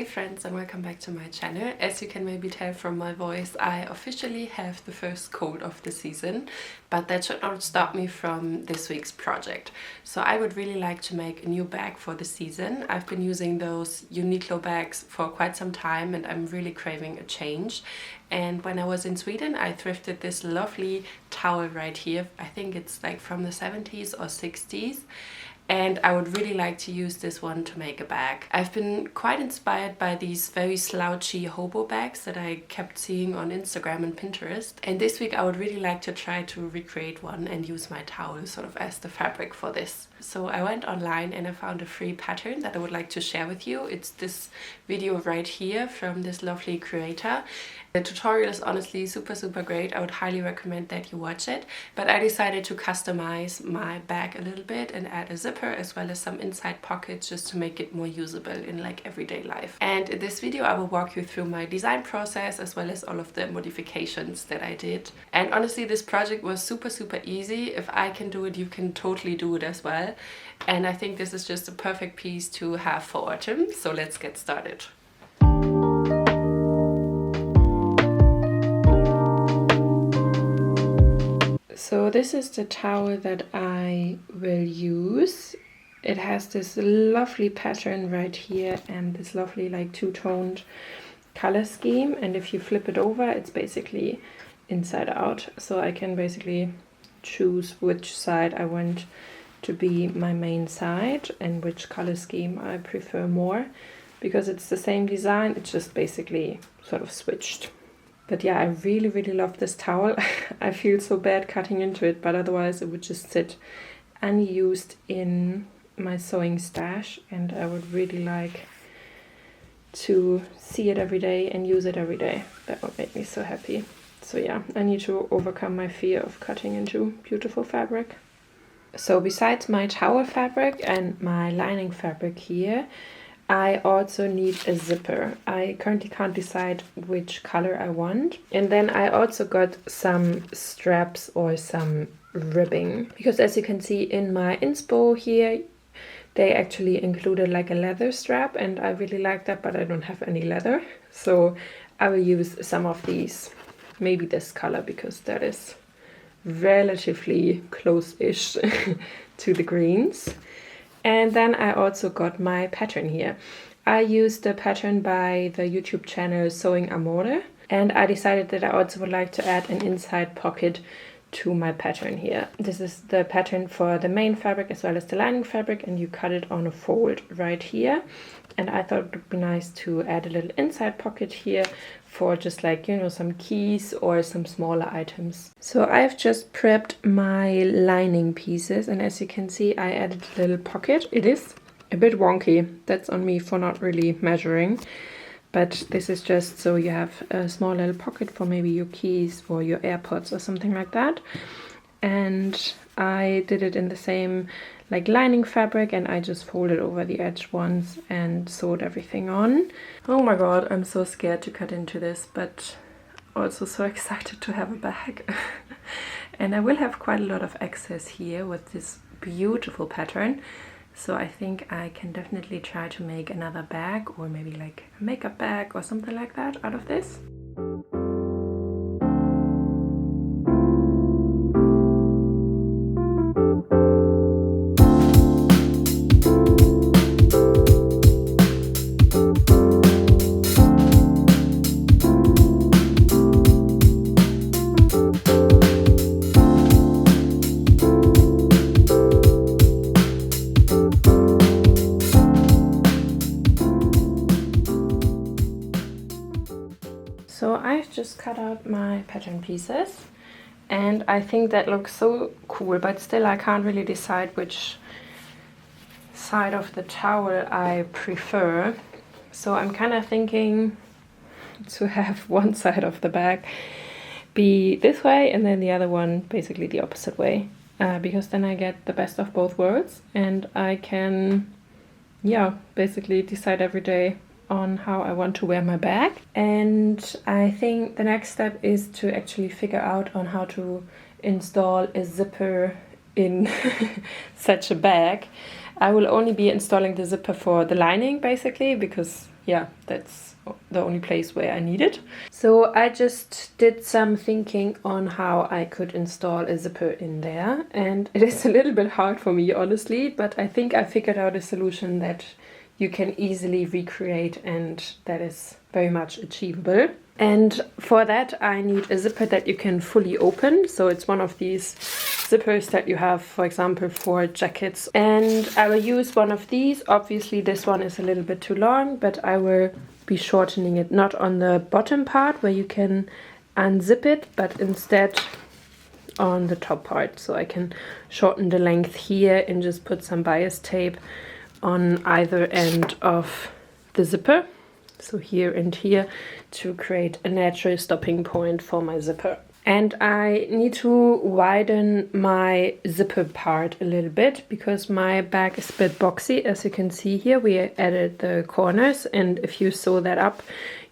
Hey friends, and welcome back to my channel. As you can maybe tell from my voice, I officially have the first cold of the season, but that should not stop me from this week's project. So I would really like to make a new bag for the season. I've been using those Uniqlo bags for quite some time and I'm really craving a change. And when I was in Sweden, I thrifted this lovely towel right here. I think it's like from the 70s or 60s. And I would really like to use this one to make a bag. I've been quite inspired by these very slouchy hobo bags that I kept seeing on Instagram and Pinterest. And this week I would really like to try to recreate one and use my towel sort of as the fabric for this. So I went online and I found a free pattern that I would like to share with you. It's this video right here from this lovely creator. The tutorial is honestly super great. I would highly recommend that you watch it. But I decided to customize my bag a little bit and add a zipper as well as some inside pockets just to make it more usable in like everyday life. And in this video I will walk you through my design process as well as all of the modifications that I did. And honestly, this project was super easy. If I can do it, you can totally do it as well. And I think this is just a perfect piece to have for autumn. So let's get started. So this is the towel that I will use. It has this lovely pattern right here and this lovely like two-toned color scheme. And if you flip it over, it's basically inside out. So I can basically choose which side I want to be my main side and which color scheme I prefer more. Because it's the same design, it's just basically sort of switched. But yeah, I really love this towel. I feel so bad cutting into it, but otherwise it would just sit unused in my sewing stash and I would really like to see it every day and use it every day. That would make me so happy. So yeah, I need to overcome my fear of cutting into beautiful fabric. So besides my towel fabric and my lining fabric here, I also need a zipper. I currently can't decide which color I want. And then I also got some straps or some ribbing. Because as you can see in my inspo here, they actually included like a leather strap and I really like that, but I don't have any leather. So I will use some of these, maybe this color because that is relatively close-ish to the greens. And then I also got my pattern here. I used the pattern by the YouTube channel Sewingamore, and I decided that I also would like to add an inside pocket to my pattern here. This is the pattern for the main fabric as well as the lining fabric, and you cut it on a fold right here. And I thought it would be nice to add a little inside pocket here for just like, you know, some keys or some smaller items. So I've just prepped my lining pieces and as you can see I added a little pocket. It is a bit wonky, that's on me for not really measuring, but this is just so you have a small little pocket for maybe your keys or your AirPods or something like that. And I did it in the same like lining fabric and I just folded over the edge once and sewed everything on. Oh my god, I'm so scared to cut into this, but also so excited to have a bag. And I will have quite a lot of excess here with this beautiful pattern. So I think I can definitely try to make another bag or maybe like a makeup bag or something like that out of this. So I've just cut out my pattern pieces and I think that looks so cool, but still I can't really decide which side of the towel I prefer. So I'm kind of thinking to have one side of the bag be this way and then the other one basically the opposite way, because then I get the best of both worlds and I can, yeah, basically decide every day on how I want to wear my bag. And I think the next step is to actually figure out on how to install a zipper in such a bag. I will only be installing the zipper for the lining basically because yeah, that's the only place where I need it. So I just did some thinking on how I could install a zipper in there, and it is a little bit hard for me, honestly, but I think I figured out a solution that you can easily recreate and that is very much achievable. And for that I need a zipper that you can fully open. So it's one of these zippers that you have, for example, for jackets. And I will use one of these. Obviously this one is a little bit too long, but I will be shortening it, not on the bottom part where you can unzip it, but instead on the top part. So I can shorten the length here and just put some bias tape on either end of the zipper, so here and here, to create a natural stopping point for my zipper. And I need to widen my zipper part a little bit because my bag is a bit boxy. As you can see here, we added the corners, and if you sew that up,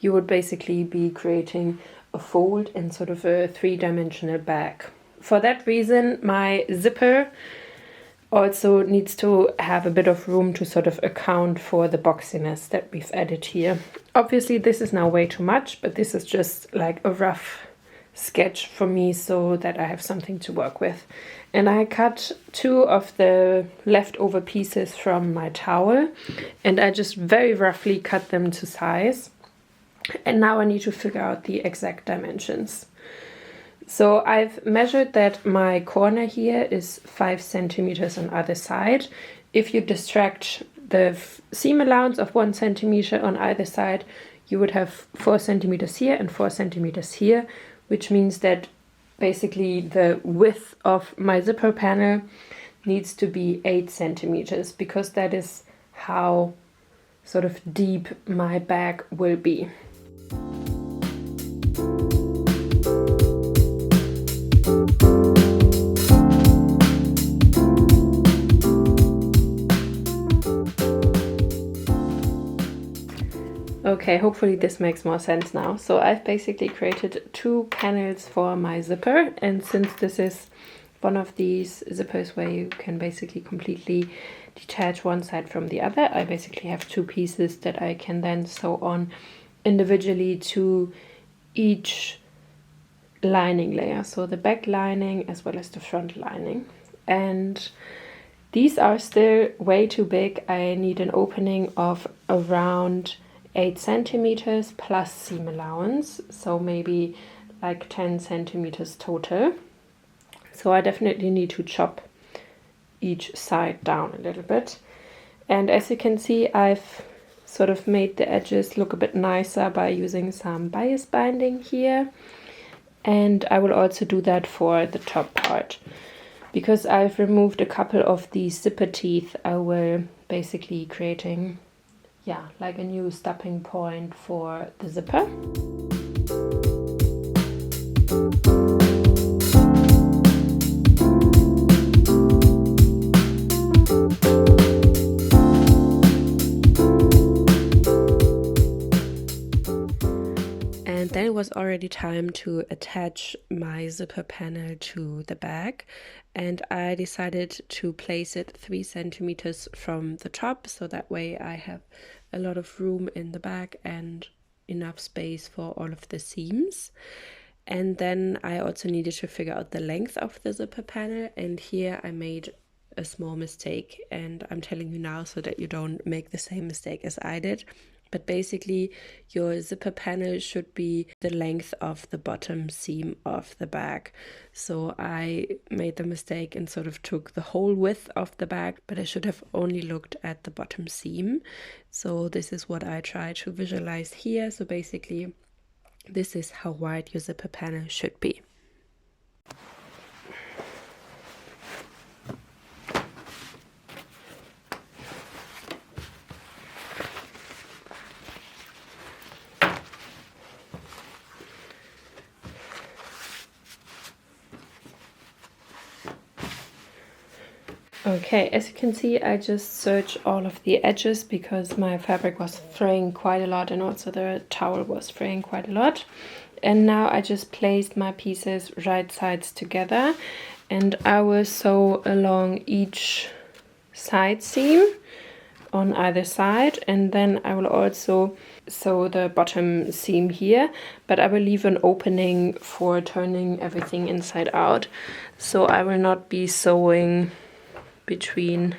you would basically be creating a fold in sort of a three-dimensional bag. For that reason, my zipper also needs to have a bit of room to sort of account for the boxiness that we've added here. Obviously this is now way too much, but this is just like a rough sketch for me so that I have something to work with. And I cut 2 of the leftover pieces from my towel, and I just very roughly cut them to size. And now I need to figure out the exact dimensions. So I've measured that my corner here is 5 centimeters on either side. If you distract the seam allowance of 1 centimeter on either side, you would have 4 centimeters here and 4 centimeters here, which means that basically the width of my zipper panel needs to be 8 centimeters, because that is how sort of deep my bag will be. Okay, hopefully this makes more sense now. So I've basically created 2 panels for my zipper, and since this is one of these zippers where you can basically completely detach one side from the other, I basically have 2 pieces that I can then sew on individually to each lining layer, so the back lining as well as the front lining. And these are still way too big. I need an opening of around 8 centimeters plus seam allowance, so maybe like 10 centimeters total. So I definitely need to chop each side down a little bit. And as you can see, I've sort of made the edges look a bit nicer by using some bias binding here. And I will also do that for the top part. Because I've removed a couple of these zipper teeth, I will basically creating, yeah, like a new stopping point for the zipper. And then it was already time to attach my zipper panel to the bag, and I decided to place it 3 centimeters from the top, so that way I have a lot of room in the bag and enough space for all of the seams. And then I also needed to figure out the length of the zipper panel, and here I made a small mistake, and I'm telling you now so that you don't make the same mistake as I did. But basically your zipper panel should be the length of the bottom seam of the bag. So I made the mistake and sort of took the whole width of the bag, but I should have only looked at the bottom seam. So this is what I try to visualize here. So basically this is how wide your zipper panel should be. Okay, as you can see, I just serged all of the edges because my fabric was fraying quite a lot and also the towel was fraying quite a lot. And now I just placed my pieces right sides together, and I will sew along each side seam on either side, and then I will also sew the bottom seam here, but I will leave an opening for turning everything inside out. So I will not be sewing between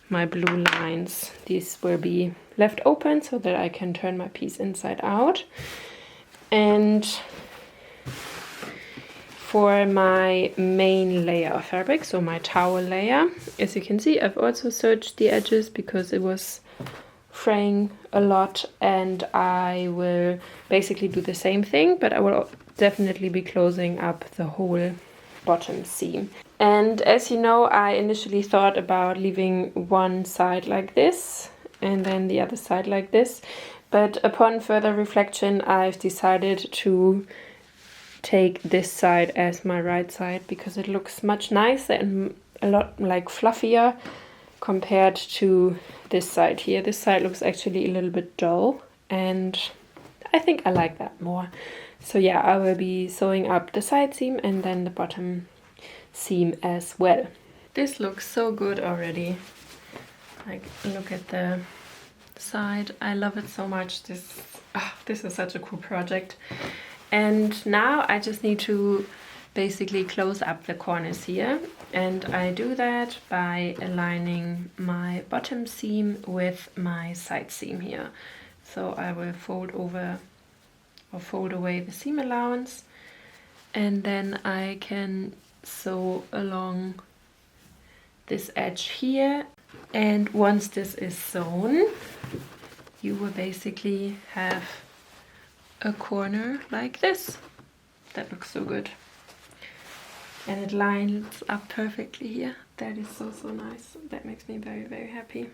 my blue lines. These will be left open so that I can turn my piece inside out. And for my main layer of fabric, so my towel layer, as you can see, I've also serged the edges because it was fraying a lot, and I will basically do the same thing, but I will definitely be closing up the whole bottom seam. And as you know, I initially thought about leaving one side like this and then the other side like this, but upon further reflection I've decided to take this side as my right side because it looks much nicer and a lot like fluffier compared to this side here. This side looks actually a little bit dull, and I think I like that more. So yeah, I will be sewing up the side seam and then the bottom seam as well. This looks so good already. Like, look at the side. I love it so much. This is such a cool project. And now I just need to basically close up the corners here, and I do that by aligning my bottom seam with my side seam here. So I will fold over or fold away the seam allowance, and then I can sew along this edge here. And once this is sewn, you will basically have a corner like this. That looks so good. And it lines up perfectly here. That is so nice. That makes me very happy.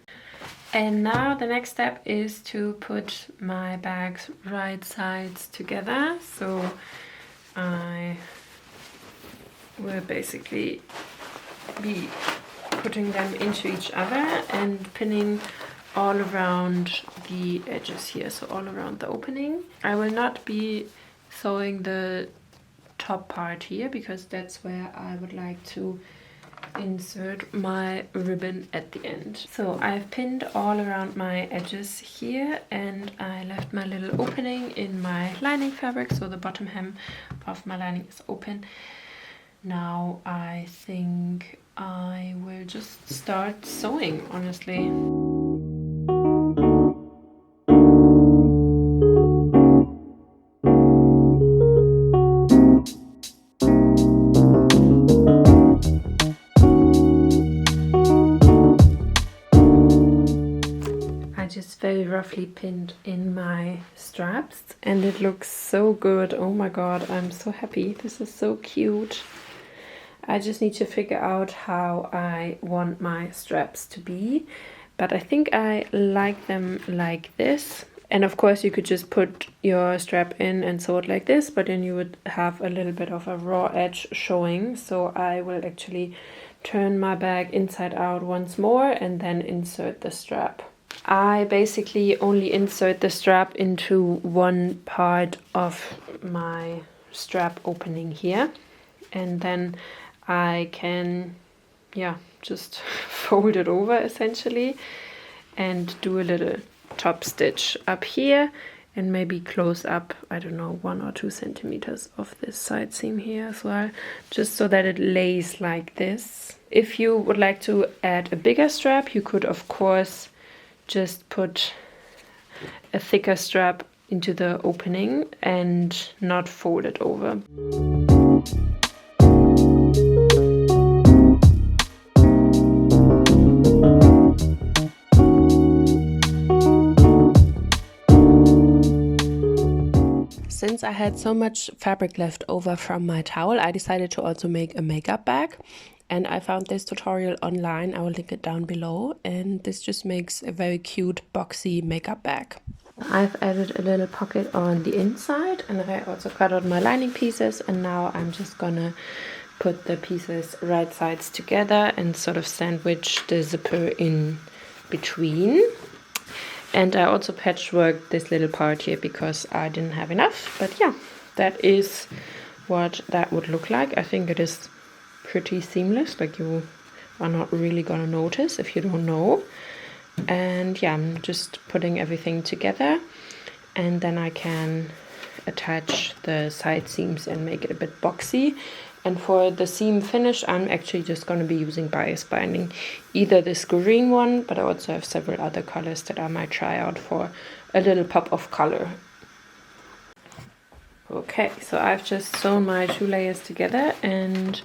And now the next step is to put my bag's right sides together. So I will basically be putting them into each other and pinning all around the edges here, so all around the opening. I will not be sewing the top part here because that's where I would like to insert my ribbon at the end. So I've pinned all around my edges here, and I left my little opening in my lining fabric, so the bottom hem of my lining is open. Now I think I will just start sewing, honestly. Just very roughly pinned in my straps, and it looks so good. Oh my god, I'm so happy. This is so cute. I just need to figure out how I want my straps to be, but I think I like them like this. And of course you could just put your strap in and sew it like this, but then you would have a little bit of a raw edge showing. So I will actually turn my bag inside out once more and then insert the strap. I basically only insert the strap into one part of my strap opening here, and then I can just fold it over essentially and do a little top stitch up here and maybe close up, I don't know, 1 or 2 centimeters of this side seam here as well, just so that it lays like this. If you would like to add a bigger strap, you could of course just put a thicker strap into the opening and not fold it over. Since I had so much fabric left over from my towel, I decided to also make a makeup bag. And I found this tutorial online. I will link it down below. And this just makes a very cute boxy makeup bag. I've added a little pocket on the inside, and I also cut out my lining pieces, and now I'm just gonna put the pieces right sides together and sort of sandwich the zipper in between. And I also patchworked this little part here because I didn't have enough. But yeah, that is what that would look like. I think it is pretty seamless, like you are not really gonna notice if you don't know. And yeah, I'm just putting everything together, and then I can attach the side seams and make it a bit boxy. And for the seam finish, I'm actually just going to be using bias binding, either this green one, but I also have several other colors that I might try out for a little pop of color. Okay, so I've just sewn my 2 layers together and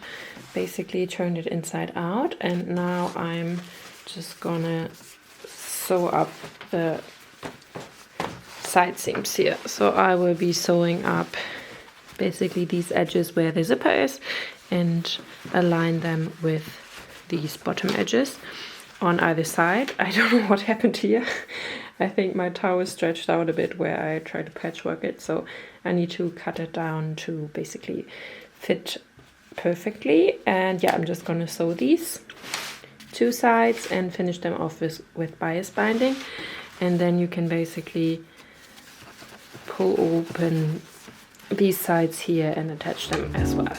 basically turned it inside out, and now I'm just gonna sew up the side seams here. So I will be sewing up basically these edges where the zipper is and align them with these bottom edges on either side. I don't know what happened here. I think my towel stretched out a bit where I tried to patchwork it, so I need to cut it down to basically fit perfectly. And yeah, I'm just gonna sew these 2 sides and finish them off with bias binding, and then you can basically pull open these sides here and attach them as well.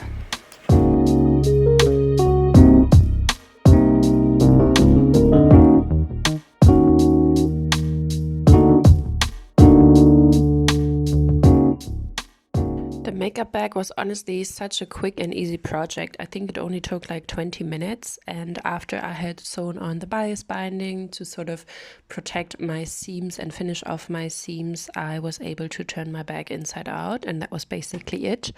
The makeup bag was honestly such a quick and easy project. I think it only took like 20 minutes, and after I had sewn on the bias binding to sort of protect my seams and finish off my seams, I was able to turn my bag inside out, and that was basically it.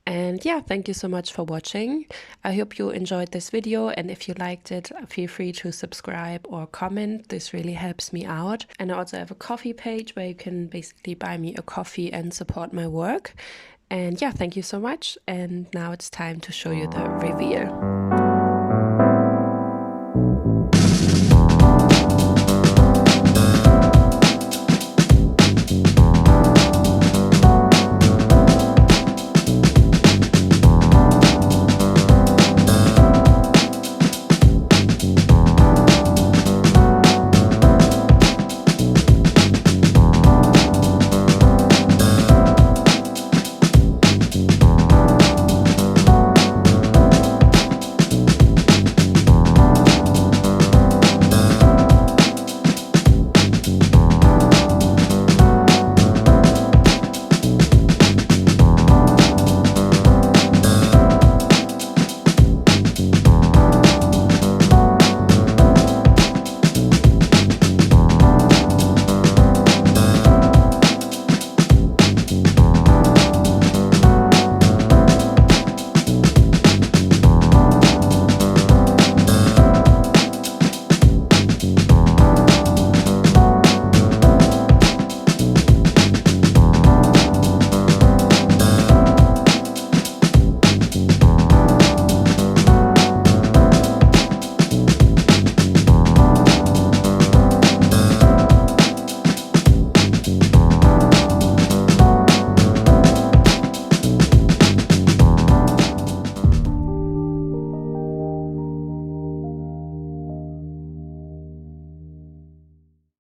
And yeah, thank you so much for watching. I hope you enjoyed this video, and if you liked it, feel free to subscribe or comment. This really helps me out. And I also have a coffee page where you can basically buy me a coffee and support my work. And yeah, thank you so much. And now it's time to show you the reveal.